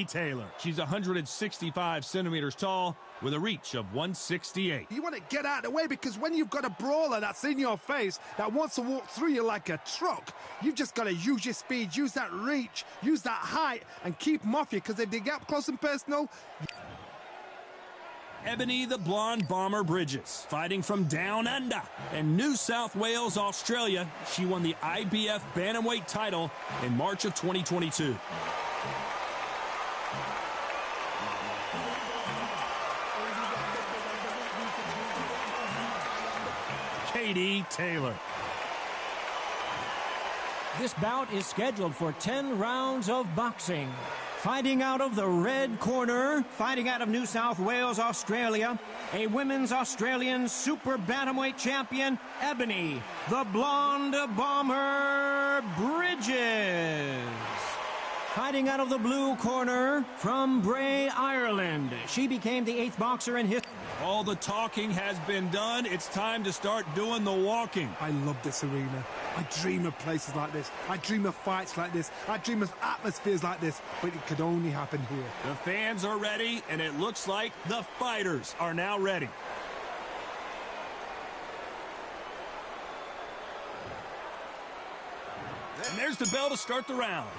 Taylor. She's 165 centimeters tall with a reach of 168. You want to get out of the way because when you've got a brawler that's in your face that wants to walk through you like a truck, you've just got to use your speed, use that reach, use that height, and keep them off you because if they get up close and personal... Ebony the Blonde Bomber Bridges, fighting from down under. In New South Wales, Australia, she won the IBF Bantamweight title in March of 2022. Katie Taylor. This bout is scheduled for 10 rounds of boxing. Fighting out of the red corner, fighting out of New South Wales, Australia, a women's Australian super bantamweight champion, Ebony, the Blonde Bomber Bridges. Fighting out of the blue corner from Bray, Ireland. She became the 8th boxer in history. All the talking has been done. It's time to start doing the walking. I love this arena. I dream of places like this. I dream of fights like this. I dream of atmospheres like this. But it could only happen here. The fans are ready, and it looks like the fighters are now ready. And there's the bell to start the round.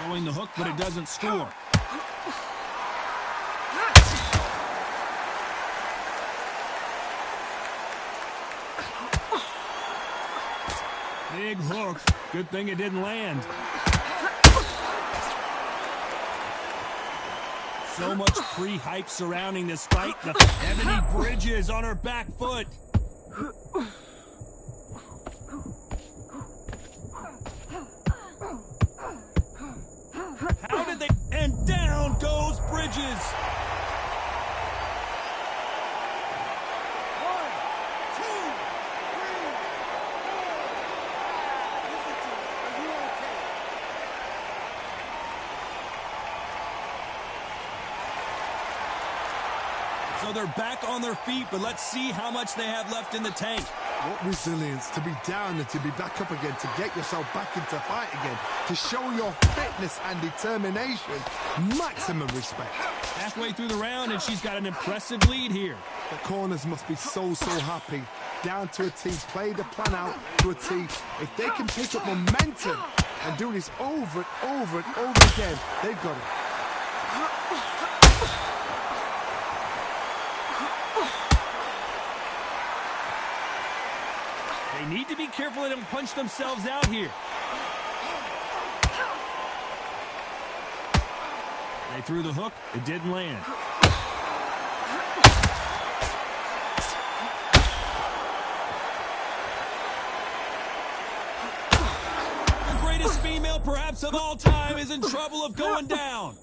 Throwing the hook, but it doesn't score. Big hook. Good thing it didn't land. So much pre-hype surrounding this fight. The Ebony Bridges on her back foot. How did they... And down goes Bridges. So they're back on their feet, but let's see how much they have left in the tank. What resilience to be down and to be back up again, to get yourself back into fight again, to show your fitness and determination. Maximum respect. Halfway through the round, and she's got an impressive lead here. The corners must be so happy. Down to a T, play the plan out to a T. If they can pick up momentum and do this over and over and over again, they've got it. They need to be careful they don't punch themselves out here. They threw the hook. It didn't land. The greatest female perhaps of all time is in trouble of going down.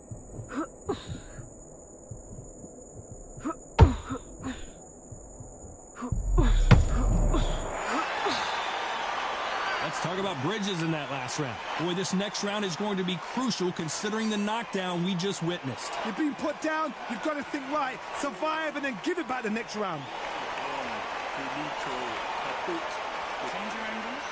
Let's talk about Bridges in that last round. Boy, this next round is going to be crucial considering the knockdown we just witnessed. You've been put down, you've got to think right, survive and then give it back the next round. Change your angles,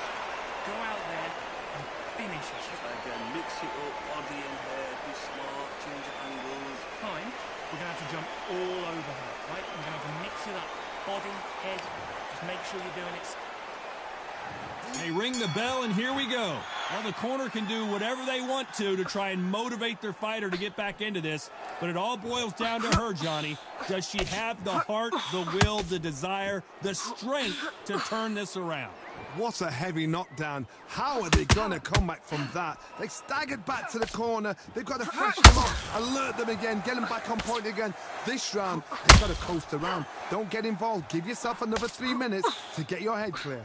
go out there and finish it. Again, mix it up, body and head, be smart, change your angles. Fine, we're going to have to jump all over her, right? We're going to have to mix it up. Body, head, just make sure you're doing it. They ring the bell, and here we go. Well, the corner can do whatever they want to try and motivate their fighter to get back into this, but it all boils down to her, Johnny. Does she have the heart, the will, the desire, the strength to turn this around? What a heavy knockdown. How are they going to come back from that? They staggered back to the corner. They've got to fresh them up, alert them again, get them back on point again. This round, they've got to coast around. Don't get involved. Give yourself another 3 minutes to get your head clear.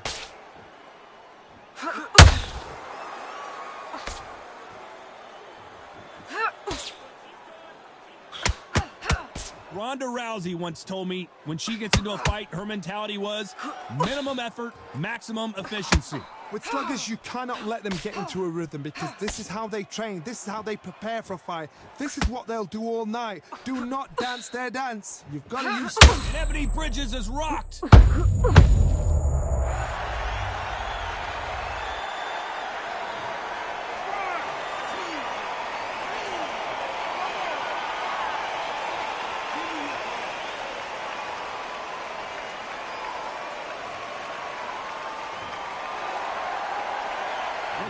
Ronda Rousey once told me when she gets into a fight, her mentality was minimum effort, maximum efficiency. With sluggers, you cannot let them get into a rhythm because this is how they train. This is how they prepare for a fight. This is what they'll do all night. Do not dance their dance. You've got to use... And Ebony Bridges is rocked.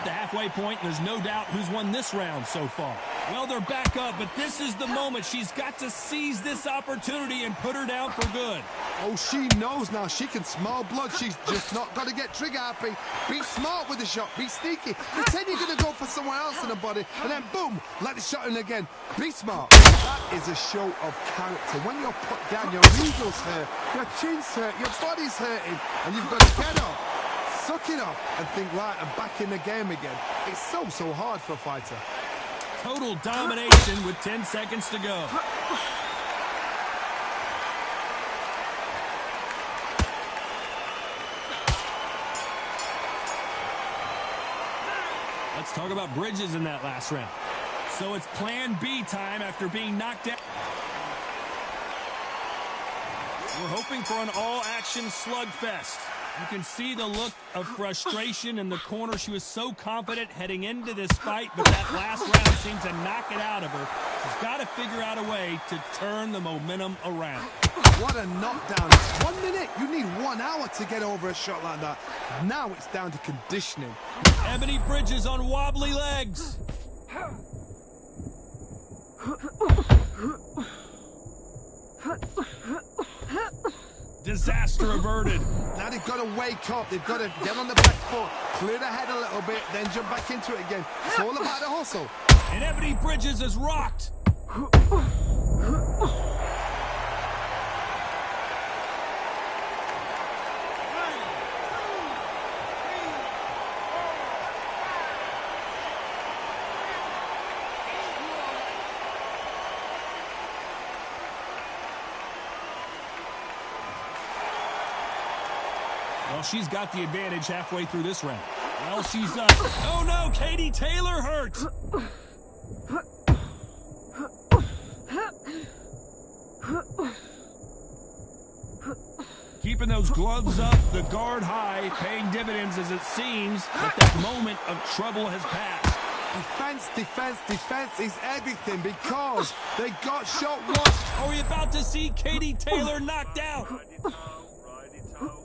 the halfway point, and there's no doubt who's won this round so far. Well, they're back up, but this is the moment. She's got to seize this opportunity and put her down for good. Oh, she knows now. She can smell blood. She's just not got to get trigger happy. Be smart with the shot. Be sneaky. Pretend you're going to go for somewhere else in the body, and then boom, let the shot in again. Be smart. That is a show of character. When you're put down, your eagles hurt, your chin's hurt, your body's hurting, and you've got to get up, suck it up, and think, right, I'm back in the game again. It's so hard for a fighter. Total domination with 10 seconds to go. Let's talk about Bridges in that last round. So it's plan B time after being knocked out. We're hoping for an all-action slugfest. You can see the look of frustration in the corner. She was so confident heading into this fight, but that last round seemed to knock it out of her. She's got to figure out a way to turn the momentum around. What a knockdown. 1 minute. You need 1 hour to get over a shot like that. Now it's down to conditioning. Ebony Bridges on wobbly legs. Disaster averted. Now they've got to wake up. They've got to get on the back foot, clear the head a little bit, then jump back into it again. It's all about the hustle. And Ebony Bridges is rocked. Well, she's got the advantage halfway through this round. Well, she's up. Oh, no, Katie Taylor hurt. Keeping those gloves up, the guard high, paying dividends as it seems, but that moment of trouble has passed. Defense is everything because they got shot once. Are we about to see Katie Taylor knocked out? Ride it out.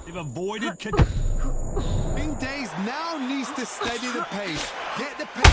They've avoided... Green Days now needs to steady the pace. Get the pace.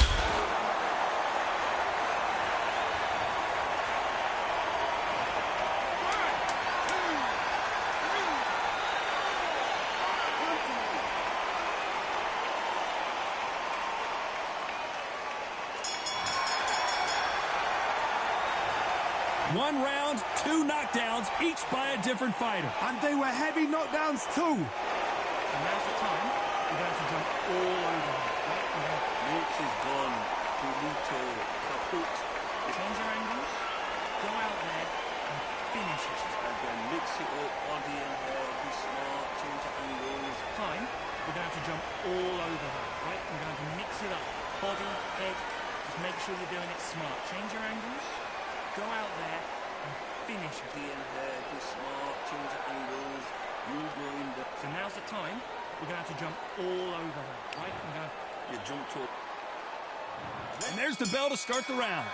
One round, 2 knockdowns, each by a different fighter. And they were heavy knockdowns too. And now's the time. We're going to jump all over her. Nate is gone. Pulito, kaput. Change your angles. Go out there and finish it. Again, mix it up, body and head, be smart, change the angles. Time. We're going to jump all over her. Right? We're going to mix it up. Body, head. Just make sure you're doing it smart. Change your angles. Go out there and finish it. Body and head, be smart, change the angles. You go in the... So now's the time. We're going to have to jump all over her. Right? We're going to... You jumped up. And there's the bell to start the round.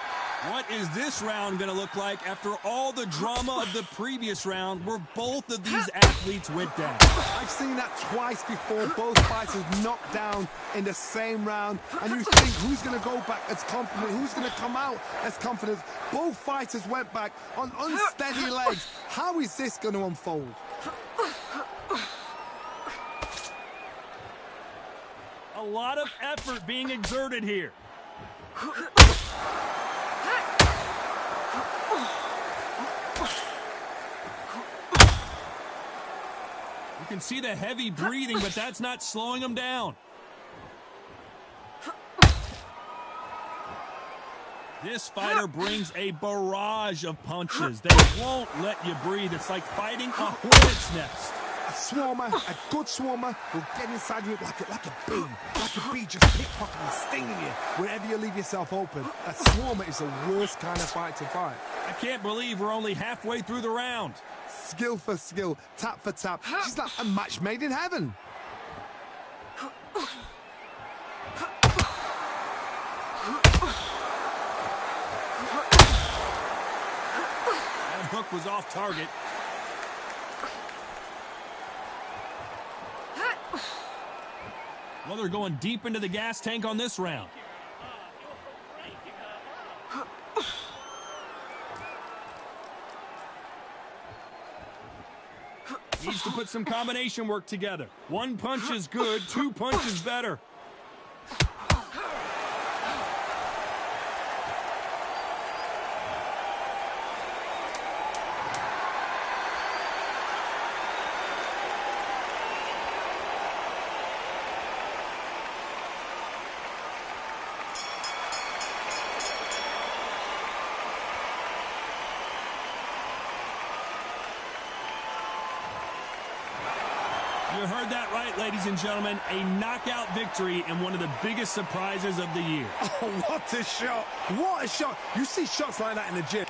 What is this round going to look like after all the drama of the previous round where both of these athletes went down? I've seen that twice before. Both fighters knocked down in the same round. And you think, who's going to go back as confident? Who's going to come out as confident? Both fighters went back on unsteady legs. How is this going to unfold? A lot of effort being exerted here. You can see the heavy breathing, but that's not slowing them down. This fighter brings a barrage of punches. They won't let you breathe. It's like fighting a hornet's nest. A swarmer, a good swarmer, will get inside you like a bee. Like a bee just pickpocketing, stinging you wherever you leave yourself open. A swarmer is the worst kind of fight to fight. I can't believe we're only halfway through the round. Skill for skill, tap for tap. She's like a match made in heaven. That hook was off target. Well, they're going deep into the gas tank on this round. Needs to put some combination work together. One punch is good, two punches better. You heard that right, ladies and gentlemen. A knockout victory and one of the biggest surprises of the year. Oh, what a shot. What a shot. You see shots like that in the gym.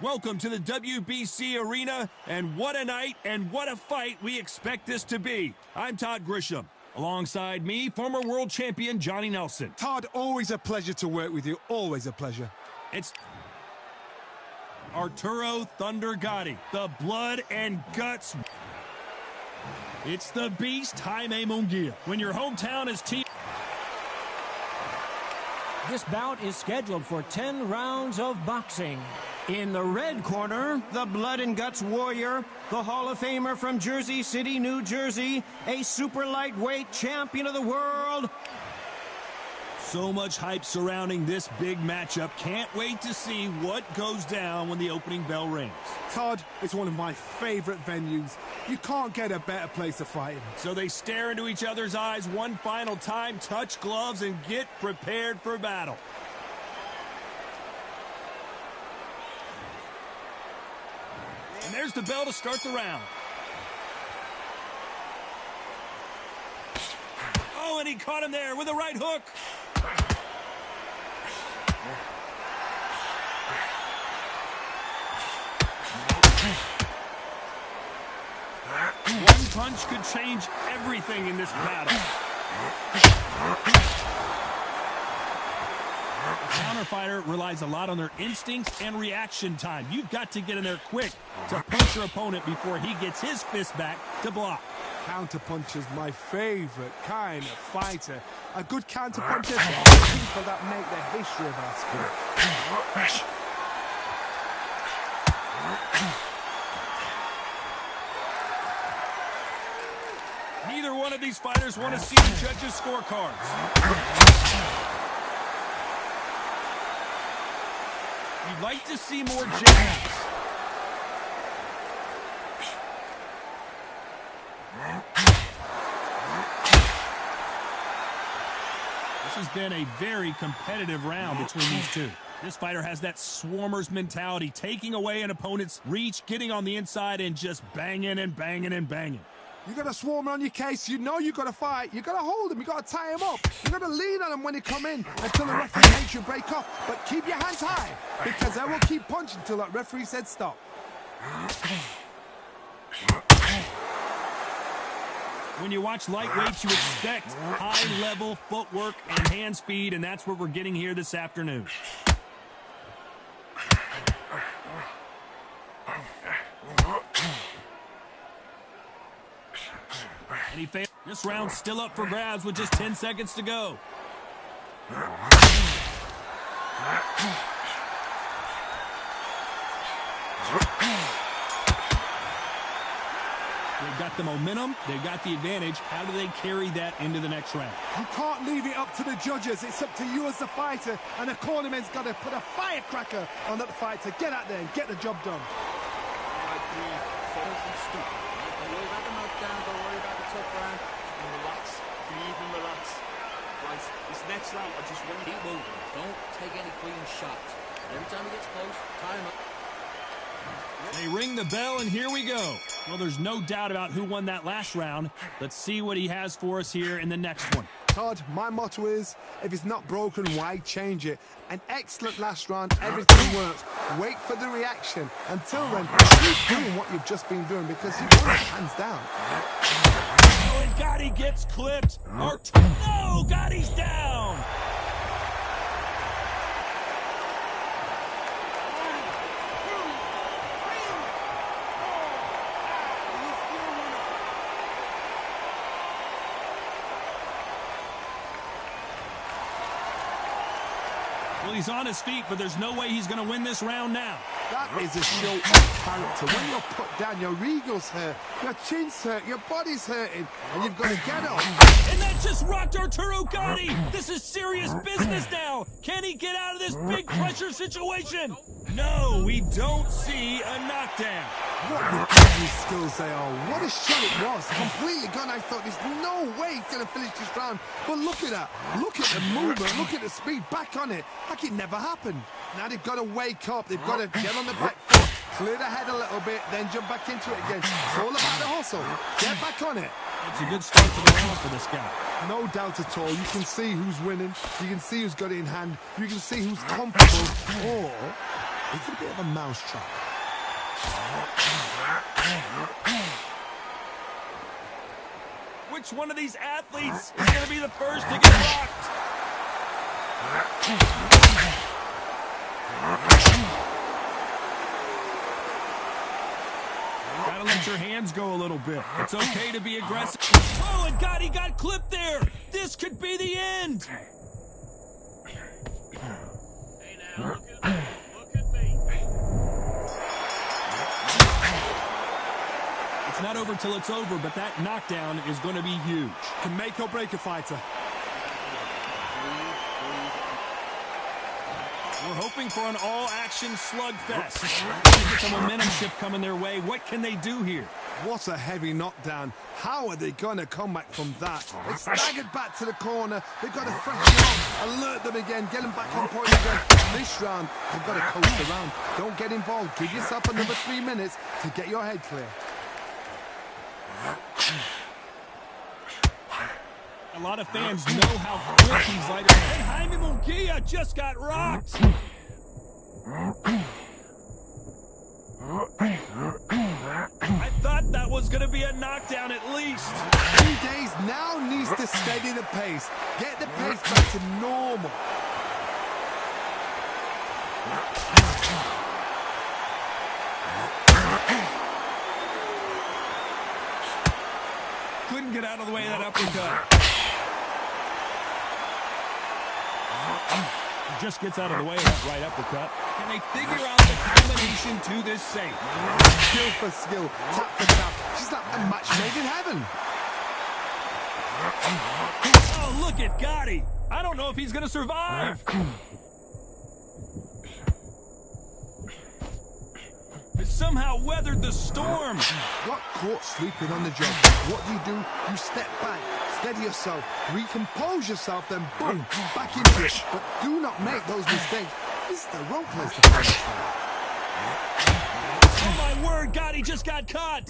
Welcome to the WBC Arena, and what a night and what a fight we expect this to be. I'm Todd Grisham. Alongside me, former world champion Johnny Nelson. Todd, always a pleasure to work with you. Always a pleasure. It's Arturo Thunder Gatti, the blood and guts. It's the beast, Jaime Munguia. When your hometown is team. This bout is scheduled for 10 rounds of boxing. In the red corner, the blood and guts warrior, the Hall of Famer from Jersey City, New Jersey, a super lightweight champion of the world. So much hype surrounding this big matchup. Can't wait to see what goes down when the opening bell rings. Todd, it's one of my favorite venues. You can't get a better place to fight in. So they stare into each other's eyes one final time, touch gloves, and get prepared for battle. And there's the bell to start the round. Oh, and he caught him there with a right hook. One punch could change everything in this battle. A counter fighter relies a lot on their instincts and reaction time. You've got to get in there quick to punch your opponent before he gets his fist back to block. Counterpunch is my favorite kind of fighter. A good counterpuncher is the people that make the history of our sport. Neither one of these fighters want to see the judges' scorecards. You'd like to see more jabs. This has been a very competitive round between these two. This fighter has that swarmer's mentality, taking away an opponent's reach, getting on the inside, and just banging and banging and banging. You got to swarm on your case. You know you got to fight. You got to hold him. You got to tie him up. You got to lean on him when he come in until the referee makes you break off. But keep your hands high because they will keep punching until that referee said stop. When you watch lightweights, you expect high-level footwork and hand speed, and that's what we're getting here this afternoon. And he failed. This round's still up for grabs with just 10 seconds to go. They've got the momentum. They've got the advantage. How do they carry that into the next round? You can't leave it up to the judges. It's up to you as the fighter. And the cornerman's got to put a firecracker on that fighter. Get out there and get the job done. I agree. Focus and stupid. Don't worry about the knockdown. Don't worry about the tough round. And relax. Breathe and relax. Right, this next round, I just want to keep moving. Don't take any clean shots. Every time he gets close, tie him up. They ring the bell, and here we go. Well, there's no doubt about who won that last round. Let's see what he has for us here in the next one. Todd, my motto is, if it's not broken, why change it? An excellent last round, everything works. Wait for the reaction. Until then, keep doing what you've just been doing because you won it hands down. Oh, and Gotti gets clipped. No, Gotti's down. Well, he's on his feet, but there's no way he's going to win this round now. That is a show of character. When you're put down, your ego's hurt, your chin's hurt, your body's hurting, and you've got to get up. And that just rocked Arturo Gatti. This is serious business now. Can he get out of this big pressure situation? No, we don't see a knockdown. What recovery skills they are. What a shot it was. Completely gone. I thought there's no way he's going to finish this round. But look at that. Look at the movement. Look at the speed. Back on it. Like it never happened. Now they've got to wake up. They've got to get on the back foot. Clear the head a little bit. Then jump back into it again. It's all about the hustle. Get back on it. It's a good start to the round for this guy. No doubt at all. You can see who's winning. You can see who's got it in hand. You can see who's comfortable. Or it's a bit of a mousetrap. Which one of these athletes is going to be the first to get rocked? Gotta let your hands go a little bit. It's okay to be aggressive. Oh, and Gotti got clipped there. This could be the end. Hey now, look at me. Look at me. It's not over till it's over, but that knockdown is going to be huge. Can make or break a fighter. We're hoping for an all-action slugfest. They get the momentum shift coming their way. What can they do here? What a heavy knockdown. How are they going to come back from that? They staggered back to the corner. They've got to freshen up, alert them again, get them back on point again. This round, they've got to coast around. Don't get involved. Give yourself another 3 minutes to get your head clear. A lot of fans know how quick these fighters are. And Jaime Munguia just got rocked. I thought that was going to be a knockdown at least. 3 days now needs to steady the pace. Get the pace back to normal. Couldn't get out of the way of that uppercut. Just gets out of the way of that right uppercut. Can they figure out the combination to this safe? Skill for skill, tap for tap. She's like a match made in heaven. Oh, look at Gotti. I don't know if he's going to survive. He somehow weathered the storm. Got caught sleeping on the job. What do? You step back, steady yourself, recompose yourself, then boom, back into it. But do not make those mistakes. This is the wrong place to finish. Oh my word, Gotti just got caught.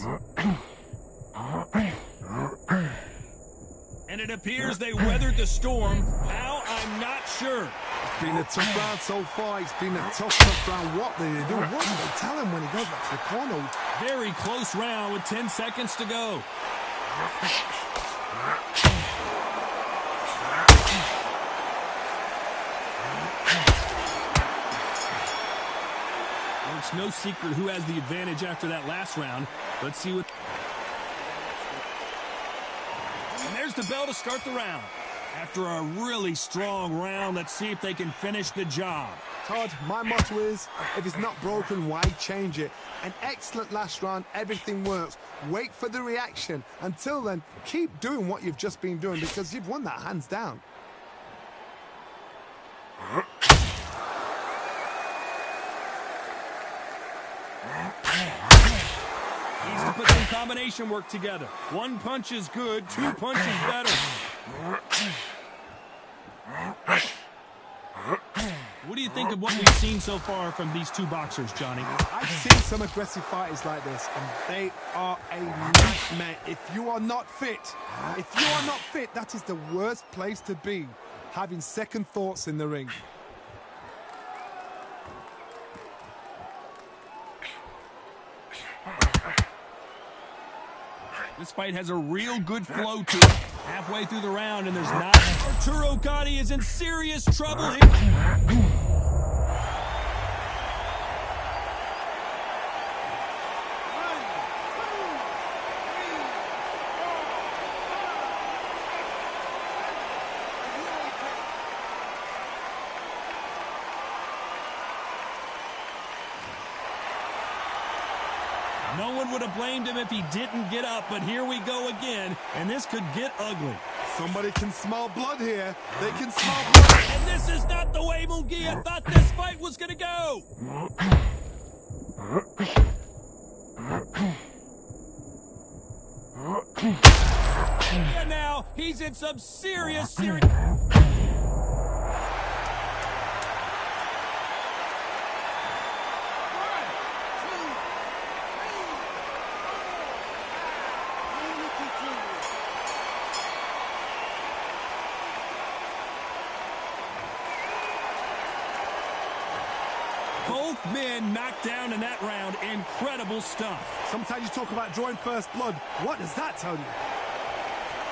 And it appears they weathered the storm. How? I'm not sure. It's been a tough round so far. It's been a tough round. What did they do? What did they tell him when he goes back to the corner? Very close round with 10 seconds to go. Well, it's no secret who has the advantage after that last round. Let's see what... And there's the bell to start the round. After a really strong round, let's see if they can finish the job. Todd, my motto is, if it's not broken, why change it? An excellent last round, everything works. Wait for the reaction. Until then, keep doing what you've just been doing because you've won that hands down. Needs to put some combination work together. One punch is good, two punches better. What do you think of what we've seen so far from these two boxers, Johnny? I've seen some aggressive fighters like this, and they are a nightmare. If you are not fit, that is the worst place to be, having second thoughts in the ring. This fight has a real good flow to it. Halfway through the round, and there's not... Arturo Gatti is in serious trouble here. No one would have blamed him if he didn't get up, but here we go again, and this could get ugly. Somebody can smell blood here. They can smell blood. And this is not the way Munguia thought this fight was going to go. And now he's in some serious... Both men knocked down in that round. Incredible stuff. Sometimes you talk about drawing first blood. What does that tell you?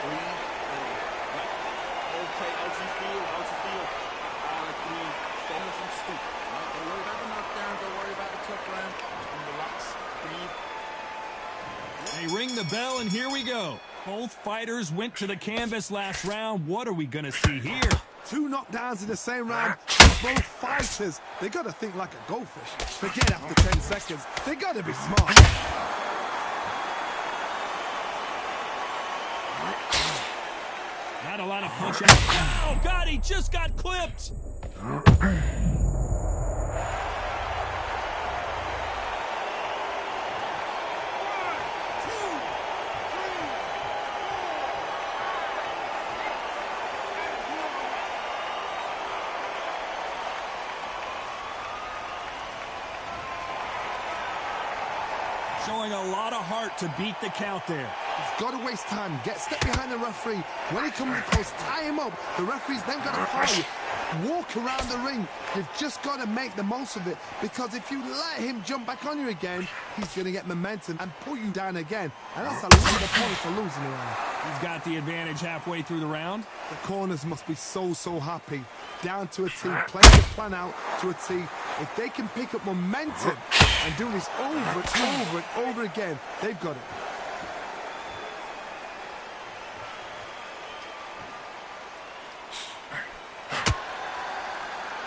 Breathe. Okay, how do you feel? How do you feel? Breathe. Focus and stoop. Right? Don't worry about the knockdown. Don't worry about the tough round. And relax. Breathe. They ring the bell, and here we go. Both fighters went to the canvas last round. What are we going to see here? Two knockdowns in the same round. Both fighters. They got to think like a goldfish. Forget after 10 seconds. They got to be smart. Not a lot of punch out. Oh, God, he just got clipped. Showing a lot of heart to beat the count there. He's got to waste time. Step behind the referee. When he comes close, tie him up. The referee's then got to call you. Walk around the ring. You've just got to make the most of it, because if you let him jump back on you again, he's going to get momentum and pull you down again. And that's a lot of points for losing around. He's got the advantage halfway through the round. The corners must be so happy. Down to a T. Playing the plan out to a T. If they can pick up momentum and do this over and over and over again, they've got it.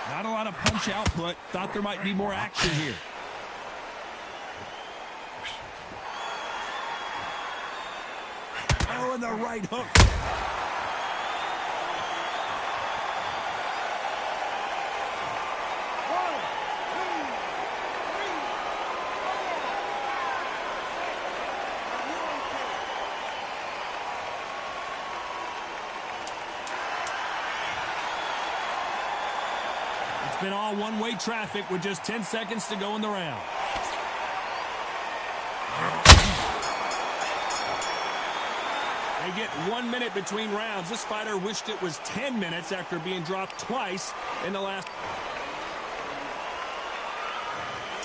Not a lot of punch output. Thought there might be more action here. Oh, and the right hook. It's been all one-way traffic with just 10 seconds to go in the round. They get 1 minute between rounds. This fighter wished it was 10 minutes after being dropped twice in the last.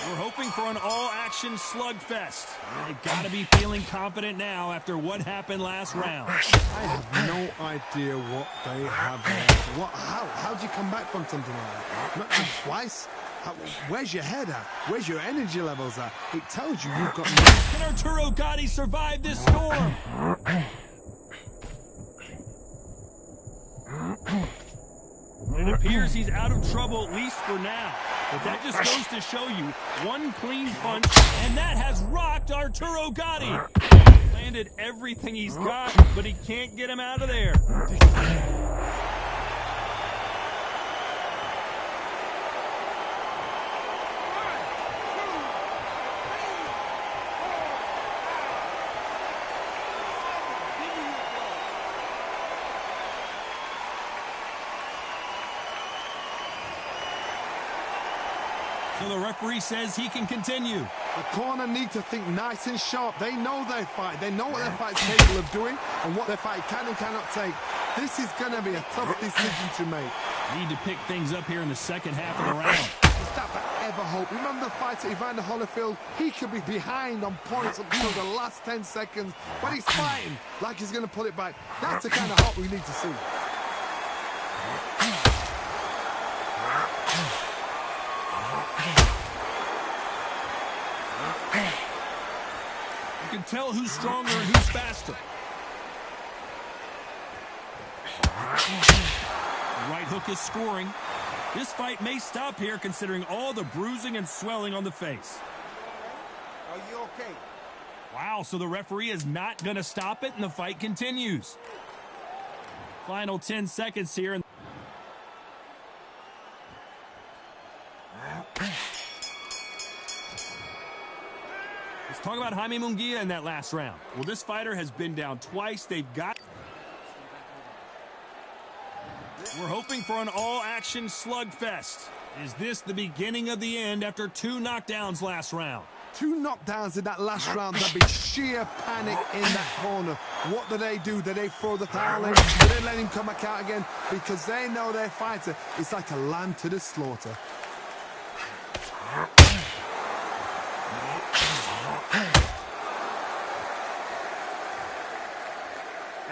We're hoping for an all-action slugfest. They've got to be feeling confident now after what happened last round. I have no idea what they have there. How do you come back from something like that? Not just twice. Where's your head at? Where's your energy levels at? It tells you you've got. Can Arturo Gatti survive this storm? It appears he's out of trouble, at least for now. But that just goes to show you one clean punch, and that has rocked Arturo Gatti. Landed everything he's got, but he can't get him out of there. So the referee says he can continue. The corner need to think nice and sharp. They know their fight. They know what their fight's capable of doing and what their fight can and cannot take. This is going to be a tough decision to make. Need to pick things up here in the second half of the round. Is that ever hope? Remember the fight at Evander Holyfield? He could be behind on points up until the last 10 seconds, but he's fighting like he's going to pull it back. That's the kind of hope we need to see. You can tell who's stronger and who's faster. Right hook is scoring. This fight may stop here considering all the bruising and swelling on the face. Are you okay? Wow, so the referee is not going to stop it and the fight continues. Final 10 seconds here. Let's talk about Jaime Munguia in that last round. Well, this fighter has been down twice. They've got... We're hoping for an all-action slugfest. Is this the beginning of the end after 2 knockdowns last round? 2 knockdowns in that last round. There'd be sheer panic in that corner. What do? Do they throw the towel in? Do they let him come back out again? Because they know their fighter is like a lamb to the slaughter.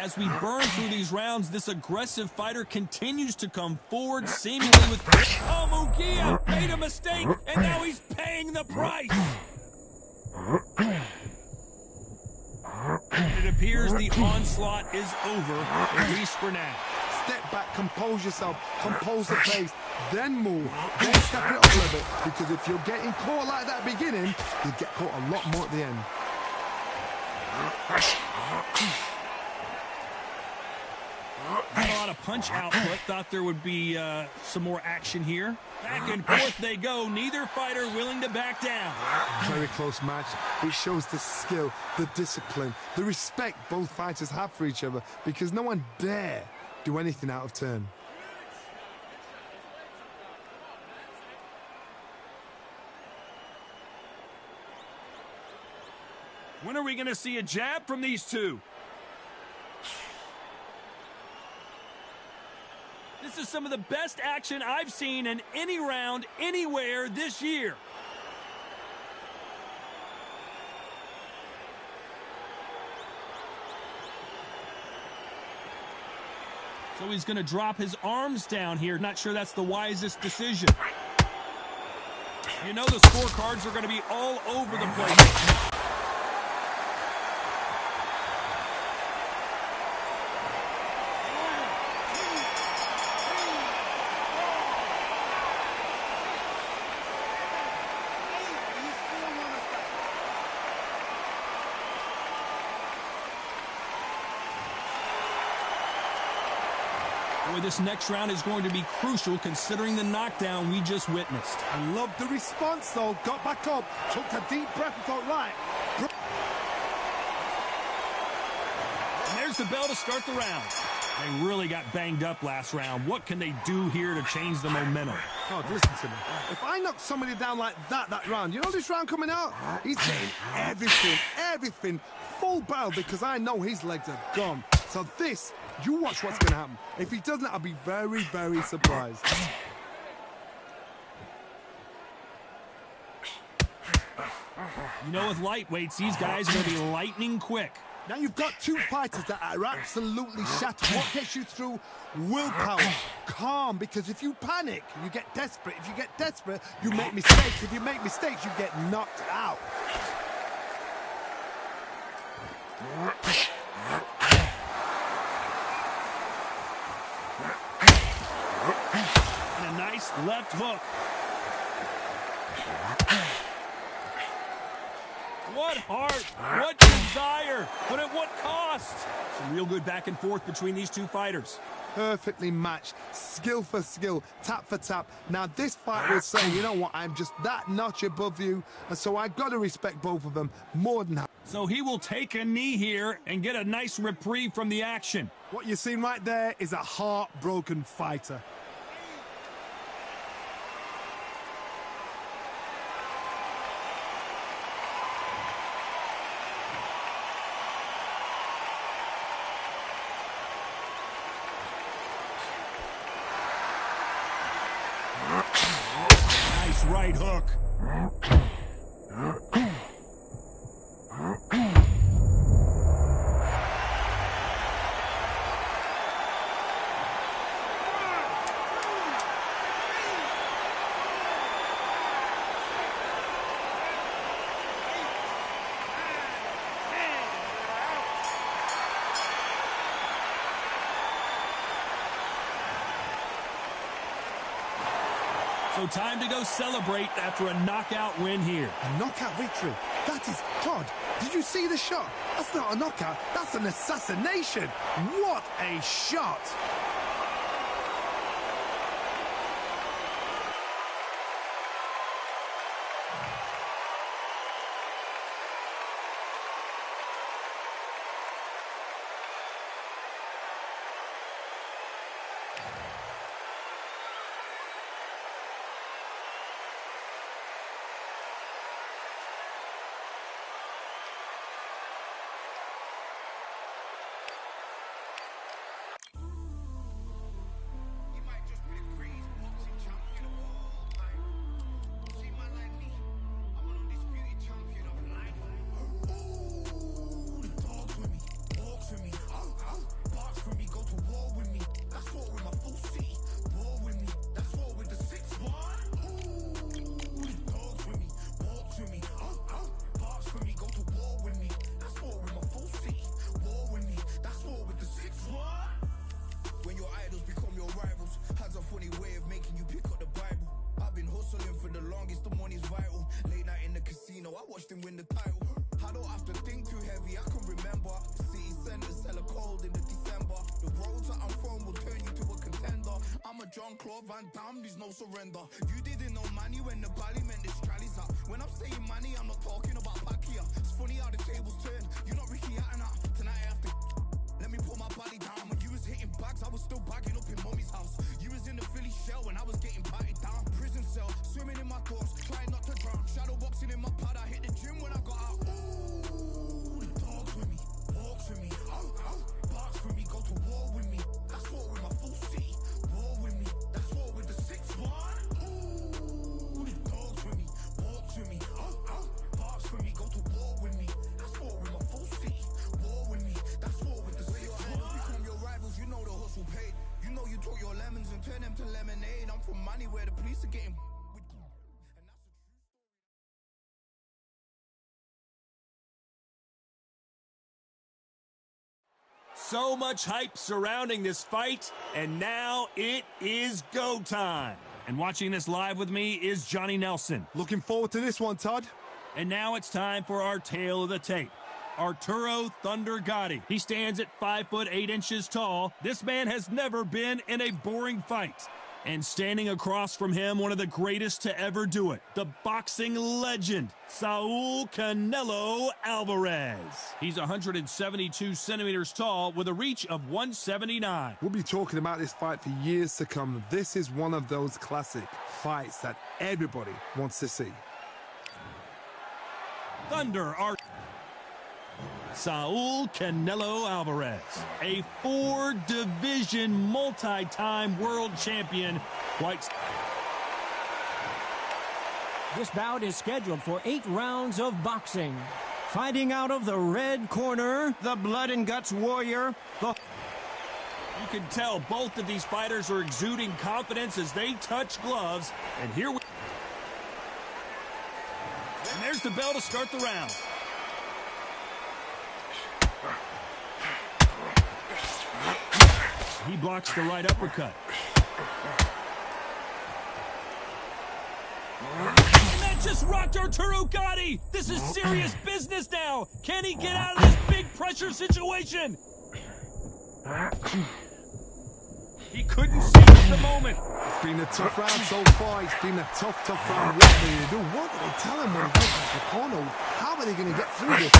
As we burn through these rounds, this aggressive fighter continues to come forward, seemingly with... Oh, Munguia made a mistake, and now he's paying the price. It appears the onslaught is over, at least for now. Step back, compose yourself, compose the pace, then move, then step it up a little bit. Because if you're getting caught like that at the beginning, you get caught a lot more at the end. Not a lot of punch output. Thought there would be some more action here. Back and forth they go. Neither fighter willing to back down. Very close match. It shows the skill, the discipline, the respect both fighters have for each other because no one dare do anything out of turn. When are we going to see a jab from these two? This is some of the best action I've seen in any round, anywhere this year. So he's going to drop his arms down here. Not sure that's the wisest decision. You know the scorecards are going to be all over the place. Boy, this next round is going to be crucial considering the knockdown we just witnessed. I love the response, though. Got back up, took a deep breath and thought, right. And there's the bell to start the round. They really got banged up last round. What can they do here to change the momentum? Oh, listen to me. If I knock somebody down like that round, you know this round coming out? He's getting everything, full barrel, because I know his legs are gone. So this, you watch what's going to happen. If he doesn't, I'll be very, very surprised. You know, with lightweights, these guys are going to be lightning quick. Now you've got two fighters that are absolutely shattered. What gets you through? Willpower, calm, because if you panic, you get desperate. If you get desperate, you make mistakes. If you make mistakes, you get knocked out. And a nice left hook. What heart, what desire, but at what cost? Some real good back and forth between these two fighters. Perfectly matched, skill for skill, tap for tap. Now this fight will say, you know what, I'm just that notch above you, and so I've got to respect both of them more than that. So he will take a knee here and get a nice reprieve from the action. What you're seeing right there is a heartbroken fighter. Nice right hook. So time to go celebrate after a knockout win here. A knockout victory. That is God. Did you see the shot? That's not a knockout. That's an assassination. What a shot. Him win the title. I don't have to think too heavy, I can remember. City centers hella cold in the December. The roads that I'm from will turn you to a contender. I'm a Jean-Claude Van Damme, there's no surrender. You didn't know money when the bally meant this trallies up. When I'm saying money, I'm not talking about Pacquiao. It's funny how the tables turn. You're not Ricky Hatton. Tonight I have to let me put my body down. When you was hitting bags, I was still bagging up in mommy's house. You was in the Philly shell when I was getting patted down. Prison cell, swimming in my thoughts, trying not to drown. Shadow boxing in my pad, I hit the gym when I got out. Ooh, the dogs with me, walks with me, barks for me, go to war with me. That's war with my full city, war with me. That's war with the 6-1. Ooh, the dogs with me, walks with me, barks for me, go to war with me. That's war with my full city, war with me. That's war with the 6-1. Become your rivals, you know the hustle paid. You know you took your lemons and turn them to lemonade. I'm from money where the police are getting. So much hype surrounding this fight, and now it is go time. And watching this live with me is Johnny Nelson. Looking forward to this one, Todd. And now it's time for our tale of the tape. Arturo Thunder Gatti. He stands at 5'8" tall. This man has never been in a boring fight. And standing across from him, one of the greatest to ever do it, the boxing legend, Saul Canelo Alvarez. He's 172 centimeters tall with a reach of 179. We'll be talking about this fight for years to come. This is one of those classic fights that everybody wants to see. Thunder Saul Canelo Alvarez, a 4-division multi-time world champion. This bout is scheduled for 8 rounds of boxing. Fighting out of the red corner, the blood and guts warrior. You can tell both of these fighters are exuding confidence as they touch gloves. And here we... And there's the bell to start the round. He blocks the right uppercut. And that just rocked Arturo Gatti. This is serious business now. Can he get out of this big pressure situation? He couldn't seize the moment. It's been a tough round so far. It's been a tough round. What do you do? What do they tell him when he gets into the corner? How are they going to get through this?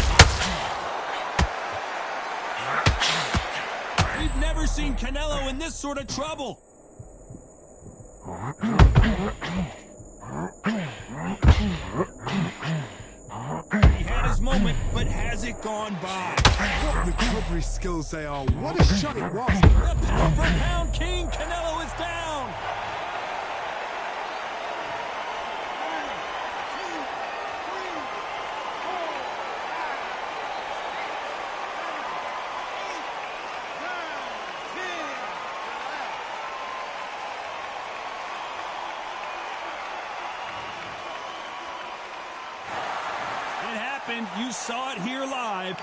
We've never seen Canelo in this sort of trouble. He had his moment, but has it gone by? What recovery skills they are. What a shot it was. The pound-for-pound king, Canelo, is down. You saw it here live.